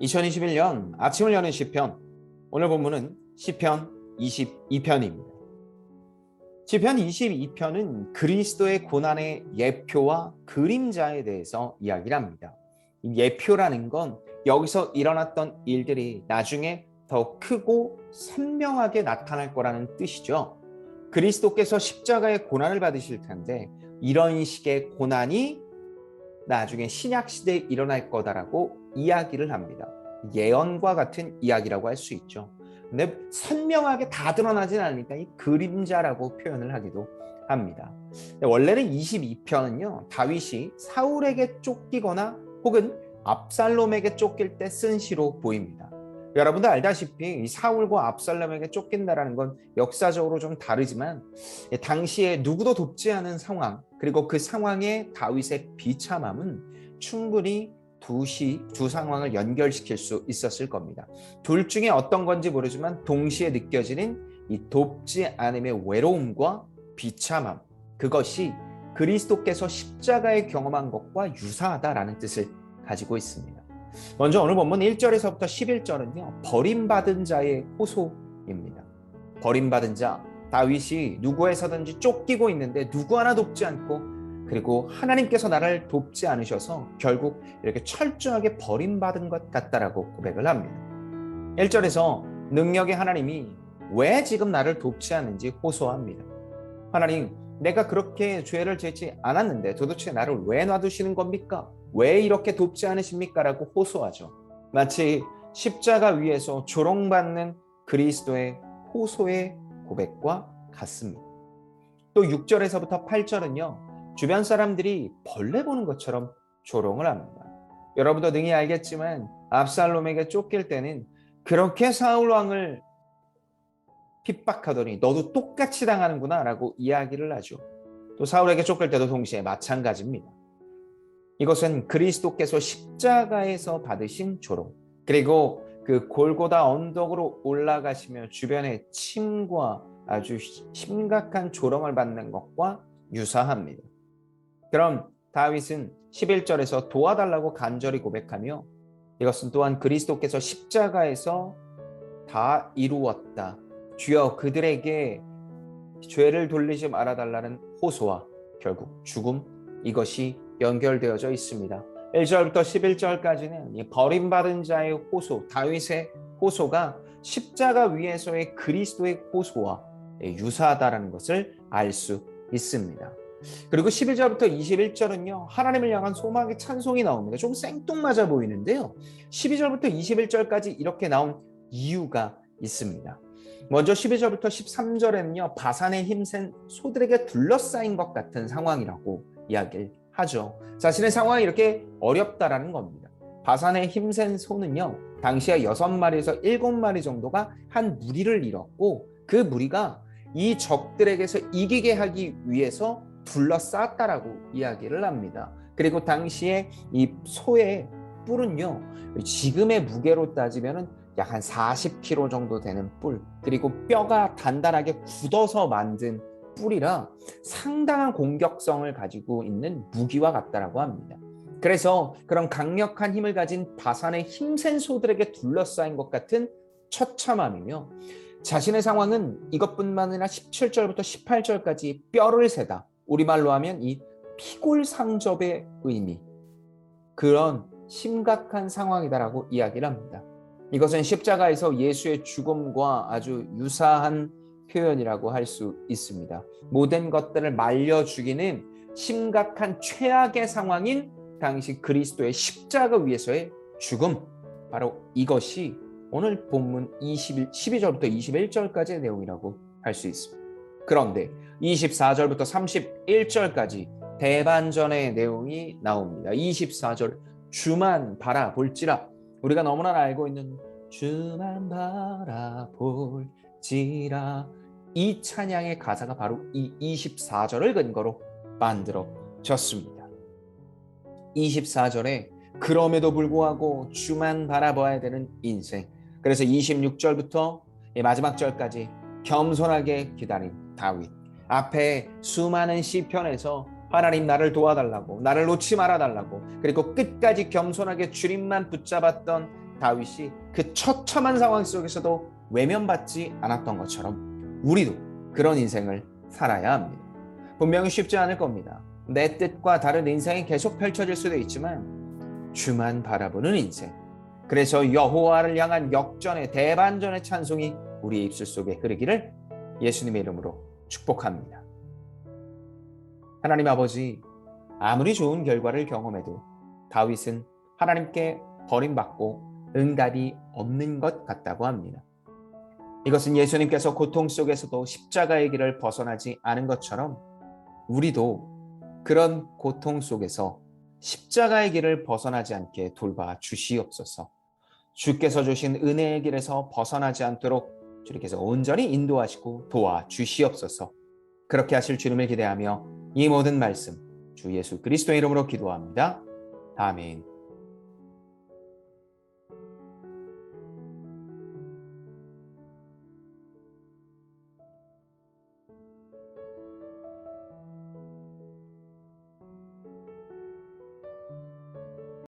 2021년 아침을 여는 시편, 오늘 본문은 시편 22편입니다. 시편 22편은 그리스도의 고난의 예표와 그림자에 대해서 이야기를 합니다. 이 예표라는 건 여기서 일어났던 일들이 나중에 더 크고 선명하게 나타날 거라는 뜻이죠. 그리스도께서 십자가의 고난을 받으실 텐데 이런 식의 고난이 나중에 신약시대에 일어날 거다라고 이야기를 합니다. 예언과 같은 이야기라고 할 수 있죠. 근데 선명하게 다 드러나진 않으니까 이 그림자라고 표현을 하기도 합니다. 원래는 22편은요, 다윗이 사울에게 쫓기거나 혹은 압살롬에게 쫓길 때 쓴 시로 보입니다. 여러분도 알다시피 이 사울과 압살롬에게 쫓긴다라는 건 역사적으로 좀 다르지만 당시에 누구도 돕지 않은 상황, 그리고 그 상황에 다윗의 비참함은 충분히 두 상황을 연결시킬 수 있었을 겁니다. 둘 중에 어떤 건지 모르지만 동시에 느껴지는 이 돕지 않음의 외로움과 비참함, 그것이 그리스도께서 십자가에 경험한 것과 유사하다라는 뜻을 가지고 있습니다. 먼저 오늘 본문 1절에서부터 11절은요, 버림받은 자의 호소입니다. 버림받은 자, 다윗이 누구에서든지 쫓기고 있는데 누구 하나 돕지 않고, 그리고 하나님께서 나를 돕지 않으셔서 결국 이렇게 철저하게 버림받은 것 같다라고 고백을 합니다. 1절에서 능력의 하나님이 왜 지금 나를 돕지 않는지 호소합니다. 하나님, 내가 그렇게 죄를 짓지 않았는데 도대체 나를 왜 놔두시는 겁니까? 왜 이렇게 돕지 않으십니까? 라고 호소하죠. 마치 십자가 위에서 조롱받는 그리스도의 호소의 고백과 같습니다. 또 6절에서부터 8절은요, 주변 사람들이 벌레 보는 것처럼 조롱을 합니다. 여러분도 능히 알겠지만 압살롬에게 쫓길 때는 그렇게 사울 왕을 핍박하더니 너도 똑같이 당하는구나 라고 이야기를 하죠. 또 사울에게 쫓길 때도 동시에 마찬가지입니다. 이것은 그리스도께서 십자가에서 받으신 조롱, 그리고 그 골고다 언덕으로 올라가시며 주변의 침과 아주 심각한 조롱을 받는 것과 유사합니다. 그럼 다윗은 11절에서 도와달라고 간절히 고백하며 이것은 또한 그리스도께서 십자가에서 다 이루었다, 주여 그들에게 죄를 돌리지 말아달라는 호소와 결국 죽음, 이것이 연결되어져 있습니다. 1절부터 11절까지는 버림받은 자의 호소, 다윗의 호소가 십자가 위에서의 그리스도의 호소와 유사하다는 것을 알 수 있습니다. 그리고 11절부터 21절은요, 하나님을 향한 소망의 찬송이 나옵니다. 좀 생뚱맞아 보이는데요, 12절부터 21절까지 이렇게 나온 이유가 있습니다. 먼저 12절부터 13절에는요, 바산의 힘센 소들에게 둘러싸인 것 같은 상황이라고 이야기를 하죠. 자신의 상황이 이렇게 어렵다라는 겁니다. 바산의 힘센 소는요, 당시에 6마리에서 7마리 정도가 한 무리를 이뤘고, 그 무리가 이 적들에게서 이기게 하기 위해서 둘러쌌다라고 이야기를 합니다. 그리고 당시에 이 소의 뿔은요, 지금의 무게로 따지면은 약 한 40kg 정도 되는 뿔, 그리고 뼈가 단단하게 굳어서 만든 뿔이라 상당한 공격성을 가지고 있는 무기와 같다라고 합니다. 그래서 그런 강력한 힘을 가진 바산의 힘센 소들에게 둘러싸인 것 같은 처참함이며, 자신의 상황은 이것뿐만 아니라 17절부터 18절까지 뼈를 세다, 우리말로 하면 이 피골상접의 의미, 그런 심각한 상황이다라고 이야기를 합니다. 이것은 십자가에서 예수의 죽음과 아주 유사한 표현이라고 할 수 있습니다. 모든 것들을 말려 죽이는 심각한 최악의 상황인 당시 그리스도의 십자가 위에서의 죽음, 바로 이것이 오늘 본문 12절부터 21절까지의 내용이라고 할 수 있습니다. 그런데 24절부터 31절까지 대반전의 내용이 나옵니다. 24절, 주만 바라볼지라, 우리가 너무나 알고 있는 주만 바라볼지라, 이 찬양의 가사가 바로 이 24절을 근거로 만들어졌습니다. 24절에 그럼에도 불구하고 주만 바라봐야 되는 인생, 그래서 26절부터 마지막 절까지 겸손하게 기다린 다윗, 앞에 수많은 시편에서 하나님 나를 도와달라고, 나를 놓지 말아달라고, 그리고 끝까지 겸손하게 주님만 붙잡았던 다윗이 그 처참한 상황 속에서도 외면받지 않았던 것처럼 우리도 그런 인생을 살아야 합니다. 분명히 쉽지 않을 겁니다. 내 뜻과 다른 인생이 계속 펼쳐질 수도 있지만 주만 바라보는 인생, 그래서 여호와를 향한 역전의 대반전의 찬송이 우리의 입술 속에 흐르기를 예수님의 이름으로 축복합니다. 하나님 아버지, 아무리 좋은 결과를 경험해도 다윗은 하나님께 버림받고 응답이 없는 것 같다고 합니다. 이것은 예수님께서 고통 속에서도 십자가의 길을 벗어나지 않은 것처럼 우리도 그런 고통 속에서 십자가의 길을 벗어나지 않게 돌봐 주시옵소서. 주께서 주신 은혜의 길에서 벗어나지 않도록 주님께서 온전히 인도하시고 도와 주시옵소서. 그렇게 하실 주님을 기대하며 이 모든 말씀 주 예수 그리스도의 이름으로 기도합니다. 아멘.